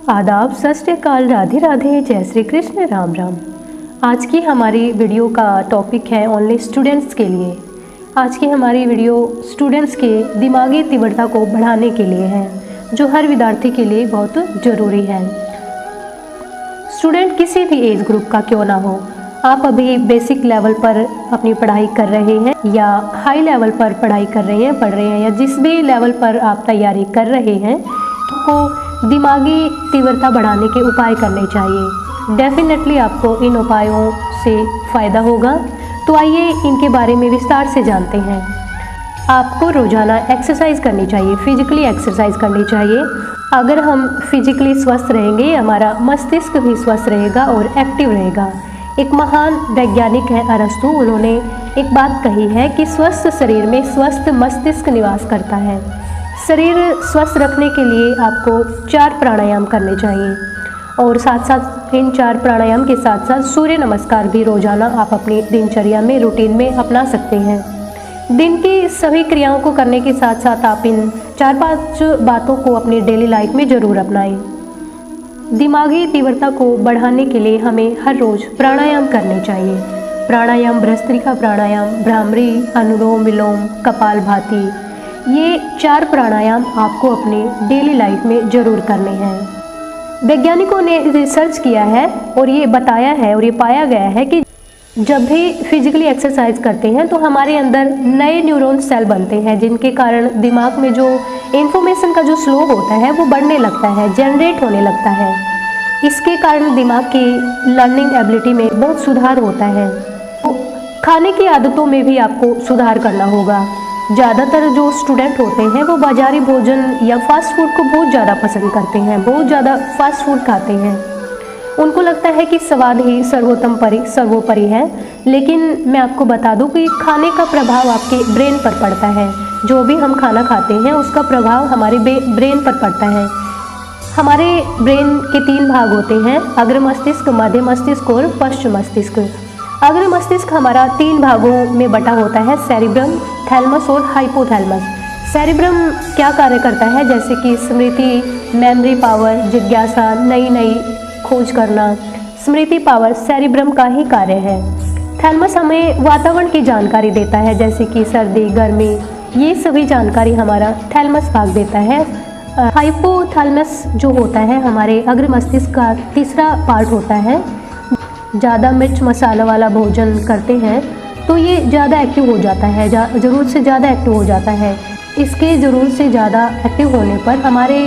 आदाब, सत श्री अकाल, राधे राधे, जय श्री कृष्ण, राम राम। आज की हमारी वीडियो का टॉपिक है ओनली स्टूडेंट्स के लिए। आज की हमारी वीडियो स्टूडेंट्स के दिमागी तीव्रता को बढ़ाने के लिए है, जो हर विद्यार्थी के लिए बहुत ज़रूरी है। स्टूडेंट किसी भी एज ग्रुप का क्यों ना हो, आप अभी बेसिक लेवल पर अपनी पढ़ाई कर रहे हैं या हाई लेवल पर पढ़ाई कर रहे हैं, पढ़ रहे हैं, या जिस भी लेवल पर आप तैयारी कर रहे हैं, तो दिमागी तीव्रता बढ़ाने के उपाय करने चाहिए। डेफिनेटली आपको इन उपायों से फ़ायदा होगा। तो आइए इनके बारे में विस्तार से जानते हैं। आपको रोज़ाना एक्सरसाइज करनी चाहिए, फिजिकली एक्सरसाइज करनी चाहिए। अगर हम फिजिकली स्वस्थ रहेंगे, हमारा मस्तिष्क भी स्वस्थ रहेगा और एक्टिव रहेगा। एक महान वैज्ञानिक है अरस्तु, उन्होंने एक बात कही है कि स्वस्थ शरीर में स्वस्थ मस्तिष्क निवास करता है। शरीर स्वस्थ रखने के लिए आपको 4 प्राणायाम करने चाहिए, और साथ साथ इन 4 प्राणायाम के साथ साथ सूर्य नमस्कार भी रोज़ाना आप अपनी दिनचर्या में, रूटीन में अपना सकते हैं। दिन की सभी क्रियाओं को करने के साथ साथ आप इन 4-5 बातों को अपनी डेली लाइफ में ज़रूर अपनाएं। दिमागी तीव्रता को बढ़ाने के लिए हमें हर रोज़ प्राणायाम करने चाहिए। प्राणायाम भस्त्रिका प्राणायाम, भ्रामरी, अनुलोम विलोम, कपालभाति, ये 4 प्राणायाम आपको अपने डेली लाइफ में ज़रूर करने हैं। वैज्ञानिकों ने रिसर्च किया है और ये बताया है और ये पाया गया है कि जब भी फिजिकली एक्सरसाइज करते हैं तो हमारे अंदर नए न्यूरॉन सेल बनते हैं, जिनके कारण दिमाग में जो इंफॉर्मेशन का जो स्लो होता है वो बढ़ने लगता है, जनरेट होने लगता है। इसके कारण दिमाग की लर्निंग एबिलिटी में बहुत सुधार होता है। तो खाने की आदतों में भी आपको सुधार करना होगा। ज़्यादातर जो स्टूडेंट होते हैं वो बाज़ारी भोजन या फास्ट फूड को बहुत ज़्यादा पसंद करते हैं, बहुत ज़्यादा फास्ट फूड खाते हैं। उनको लगता है कि स्वाद ही सर्वोपरि है, लेकिन मैं आपको बता दूं कि खाने का प्रभाव आपके ब्रेन पर पड़ता है। जो भी हम खाना खाते हैं उसका प्रभाव हमारे ब्रेन पर पड़ता है। हमारे ब्रेन के 3 भाग होते हैं, अग्र मस्तिष्क, मध्य मस्तिष्क और पश्च मस्तिष्क। अग्र मस्तिष्क हमारा 3 भागों में बटा होता है, सेरिब्रम, थैलमस और हाइपोथैलमस। सेरिब्रम क्या कार्य करता है, जैसे कि स्मृति, मेमोरी पावर, जिज्ञासा, नई खोज करना। स्मृति पावर सेरिब्रम का ही कार्य है। थैलमस हमें वातावरण की जानकारी देता है, जैसे कि सर्दी, गर्मी, ये सभी जानकारी हमारा थैलमस भाग देता है। हाइपोथैलमस जो होता है हमारे अग्र मस्तिष्क का तीसरा पार्ट होता है। ज़्यादा मिर्च मसाला वाला भोजन करते हैं तो ये ज़्यादा एक्टिव हो जाता है, ज़रूरत से ज़्यादा एक्टिव हो जाता है। इसके ज़रूरत से ज़्यादा एक्टिव होने पर हमारे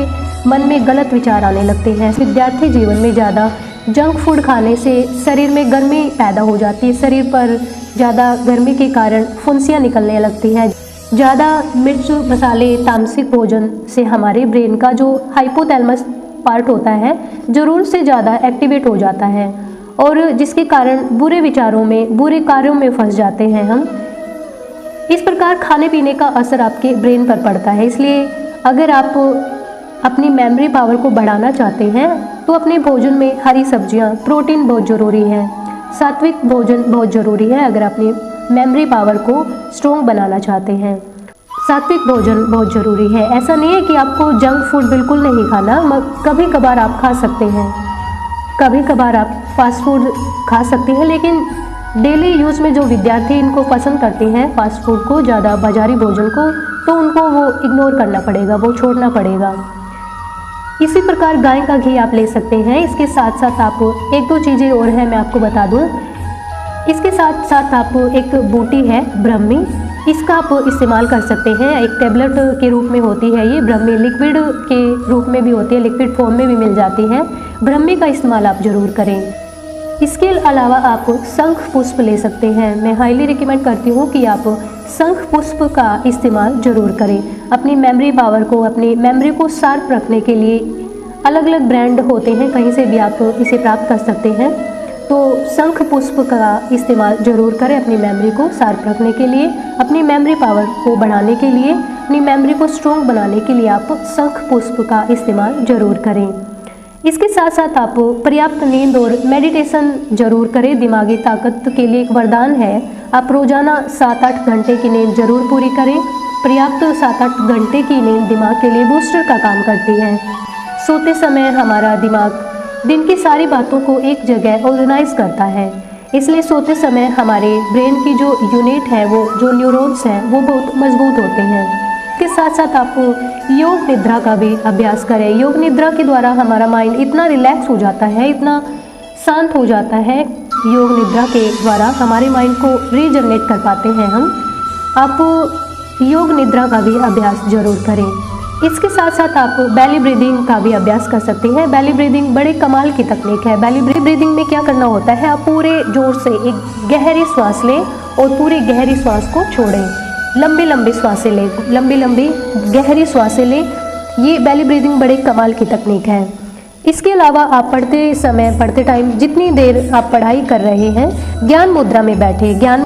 मन में गलत विचार आने लगते हैं। विद्यार्थी जीवन में ज़्यादा जंक फूड खाने से शरीर में गर्मी पैदा हो जाती है। शरीर पर ज़्यादा गर्मी के कारण फुंसियाँ निकलने लगती हैं। ज़्यादा मिर्च मसाले, तामसिक भोजन से हमारे ब्रेन का जो हाइपोथैलमस पार्ट होता है ज़रूरत से ज़्यादा एक्टिवेट हो जाता है, और जिसके कारण बुरे विचारों में, बुरे कार्यों में फंस जाते हैं हम। इस प्रकार खाने पीने का असर आपके ब्रेन पर पड़ता है। इसलिए अगर आप अपनी मेमोरी पावर को बढ़ाना चाहते हैं तो अपने भोजन में हरी सब्जियां, प्रोटीन बहुत ज़रूरी है, सात्विक भोजन बहुत ज़रूरी है। अगर अपनी मेमोरी पावर को स्ट्रॉन्ग बनाना चाहते हैं, सात्विक भोजन बहुत ज़रूरी है। ऐसा नहीं है कि आपको जंक फूड बिल्कुल नहीं खाना, कभी कभार आप खा सकते हैं, कभी कभार आप फास्ट फूड खा सकते हैं, लेकिन डेली यूज़ में जो विद्यार्थी इनको पसंद करते हैं फास्ट फूड को, ज़्यादा बाज़ारी भोजन को, तो उनको वो इग्नोर करना पड़ेगा, वो छोड़ना पड़ेगा। इसी प्रकार गाय का घी आप ले सकते हैं। इसके साथ साथ आप 1-2 चीज़ें और हैं, मैं आपको बता दूं। इसके साथ साथ आप एक बूटी है ब्रह्मी, इसका आप इस्तेमाल कर सकते हैं। एक टेबलेट के रूप में होती है ये ब्रह्मी, लिक्विड के रूप में भी होती है, लिक्विड फॉर्म में भी मिल जाती है। ब्रह्मी का इस्तेमाल आप ज़रूर करें। इसके अलावा आप शंख पुष्प ले सकते हैं। मैं हाईली रिकमेंड करती हूँ कि आप शंख पुष्प का इस्तेमाल ज़रूर करें। अपनी मेमोरी पावर को, अपनी मेमोरी को शार्प रखने के लिए अलग अलग ब्रांड होते हैं, कहीं से भी आप इसे प्राप्त कर सकते हैं। तो शंख पुष्प का इस्तेमाल ज़रूर करें अपनी मेमोरी को शार्प रखने के लिए, अपनी मेमोरी पावर को बढ़ाने के लिए, अपनी मेमोरी को स्ट्रॉन्ग बनाने के लिए आप शंख पुष्प का इस्तेमाल ज़रूर करें। इसके साथ साथ आप पर्याप्त नींद और मेडिटेशन जरूर करें। दिमागी ताकत के लिए एक वरदान है, आप रोज़ाना 7-8 घंटे की नींद जरूर पूरी करें। पर्याप्त 7-8 घंटे की नींद दिमाग के लिए बूस्टर का काम करती है। सोते समय हमारा दिमाग दिन की सारी बातों को एक जगह ऑर्गेनाइज करता है, इसलिए सोते समय हमारे ब्रेन की जो यूनिट है, वो जो न्यूरॉन्स हैं वो बहुत मजबूत होते हैं। इसके साथ साथ आप योग निद्रा का भी अभ्यास करें। योग निद्रा के द्वारा हमारा माइंड इतना रिलैक्स हो जाता है, इतना शांत हो जाता है। योग निद्रा के द्वारा हमारे माइंड को रीजनरेट कर पाते हैं हम। आप योग निद्रा का भी अभ्यास जरूर करें। इसके साथ साथ आप बेली ब्रीदिंग का भी अभ्यास कर सकते हैं। बेली ब्रीदिंग बड़े कमाल की तकनीक है। बेली ब्रीदिंग में क्या करना होता है, आप पूरे जोर से एक गहरी सांस लें और पूरी गहरी सांस को छोड़ें। लंबी लंबी सांसें लें, लंबी लंबी गहरी सांसें लें। ये बेली ब्रीदिंग बड़े कमाल की तकनीक है। इसके अलावा आप पढ़ते टाइम जितनी देर आप पढ़ाई कर रहे हैं, ज्ञान मुद्रा में बैठे। ज्ञान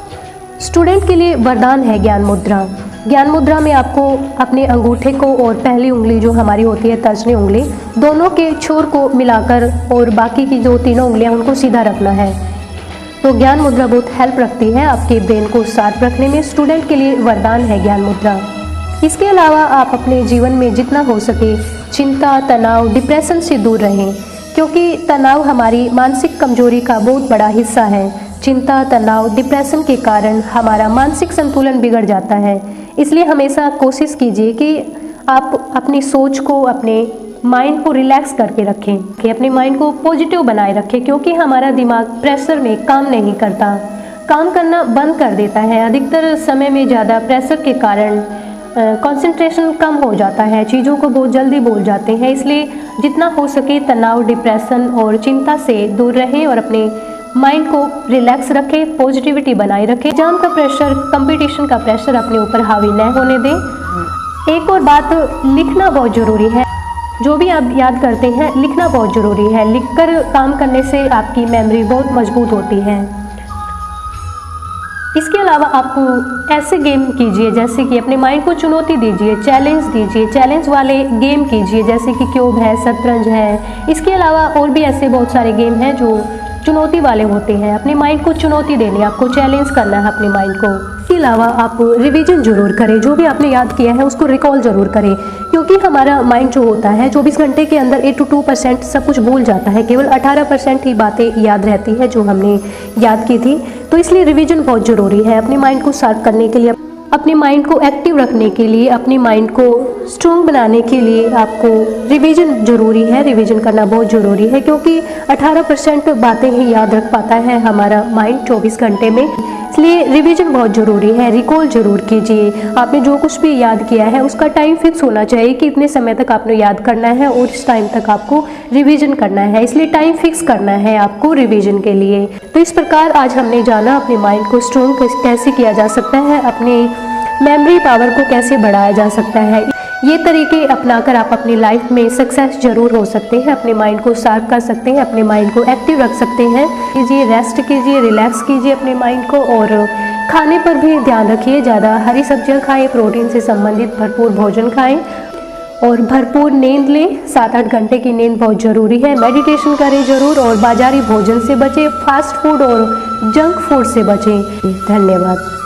स्टूडेंट के लिए वरदान है ज्ञान मुद्रा। ज्ञान मुद्रा में आपको अपने अंगूठे को और पहली उंगली जो हमारी होती है तर्जनी उंगली, दोनों के छोर को मिलाकर और बाकी की जो तीनों उंगलियां उनको सीधा रखना है। तो ज्ञान मुद्रा बहुत हेल्प रखती है आपके ब्रेन को शार्प रखने में। स्टूडेंट के लिए वरदान है ज्ञान मुद्रा। इसके अलावा आप अपने जीवन में जितना हो सके चिंता, तनाव, डिप्रेशन से दूर रहें, क्योंकि तनाव हमारी मानसिक कमजोरी का बहुत बड़ा हिस्सा है। चिंता, तनाव, डिप्रेशन के कारण हमारा मानसिक संतुलन बिगड़ जाता है। इसलिए हमेशा कोशिश कीजिए कि आप अपनी सोच को, अपने माइंड को रिलैक्स करके रखें, कि अपने माइंड को पॉजिटिव बनाए रखें, क्योंकि हमारा दिमाग प्रेशर में काम नहीं करता, काम करना बंद कर देता है। अधिकतर समय में ज़्यादा प्रेशर के कारण कंसंट्रेशन कम हो जाता है, चीज़ों को बहुत जल्दी भूल जाते हैं। इसलिए जितना हो सके तनाव, डिप्रेशन और चिंता से दूर रहें और अपने माइंड को रिलैक्स रखें, पॉजिटिविटी बनाए रखें। एग्जाम का प्रेशर, कंपटीशन का प्रेशर अपने ऊपर हावी न होने दें। एक और बात, लिखना बहुत ज़रूरी है। जो भी आप याद करते हैं लिखना बहुत ज़रूरी है। लिखकर काम करने से आपकी मेमोरी बहुत मजबूत होती है। इसके अलावा आप ऐसे गेम कीजिए जैसे कि अपने माइंड को चुनौती दीजिए, चैलेंज दीजिए, चैलेंज वाले गेम कीजिए जैसे कि क्यूब है, शतरंज है। इसके अलावा और भी ऐसे बहुत सारे गेम हैं जो चुनौती वाले होते हैं। अपने माइंड को चुनौती देनी है, आपको चैलेंज करना है अपने माइंड को। इसके अलावा आप रिवीजन जरूर करें, जो भी आपने याद किया है उसको रिकॉल जरूर करें, क्योंकि हमारा माइंड जो होता है 24 घंटे के अंदर 82% सब कुछ भूल जाता है। केवल 18% ही बातें याद रहती है जो हमने याद की थी। तो इसलिए रिवीजन बहुत ज़रूरी है अपने माइंड को शार्प करने के लिए, अपने माइंड को एक्टिव रखने के लिए, अपने माइंड को स्ट्रॉन्ग बनाने के लिए आपको रिवीजन ज़रूरी है। रिवीजन करना बहुत ज़रूरी है, क्योंकि 18% बातें ही याद रख पाता है हमारा माइंड 24 घंटे में। इसलिए रिवीजन बहुत ज़रूरी है। रिकॉल ज़रूर कीजिए। आपने जो कुछ भी याद किया है उसका टाइम फिक्स होना चाहिए कि इतने समय तक आपने याद करना है और इस टाइम तक आपको रिवीजन करना है। इसलिए टाइम फिक्स करना है आपको रिवीजन के लिए। तो इस प्रकार आज हमने जाना अपने माइंड को स्ट्रॉन्ग कैसे किया जा सकता है, अपनी मेमोरी पावर को कैसे बढ़ाया जा सकता है। ये तरीके अपनाकर आप अपनी लाइफ में सक्सेस जरूर हो सकते हैं, अपने माइंड को शार्प कर सकते हैं, अपने माइंड को एक्टिव रख सकते हैं। कीजिए, रेस्ट कीजिए, रिलैक्स कीजिए अपने माइंड को, और खाने पर भी ध्यान रखिए। ज़्यादा हरी सब्जियां खाएं, प्रोटीन से संबंधित भरपूर भोजन खाएं और भरपूर नींद लें। 7-8 घंटे की नींद बहुत ज़रूरी है। मेडिटेशन करें ज़रूर और बाजारी भोजन से बचें, फास्ट फूड और जंक फूड से बचें। धन्यवाद।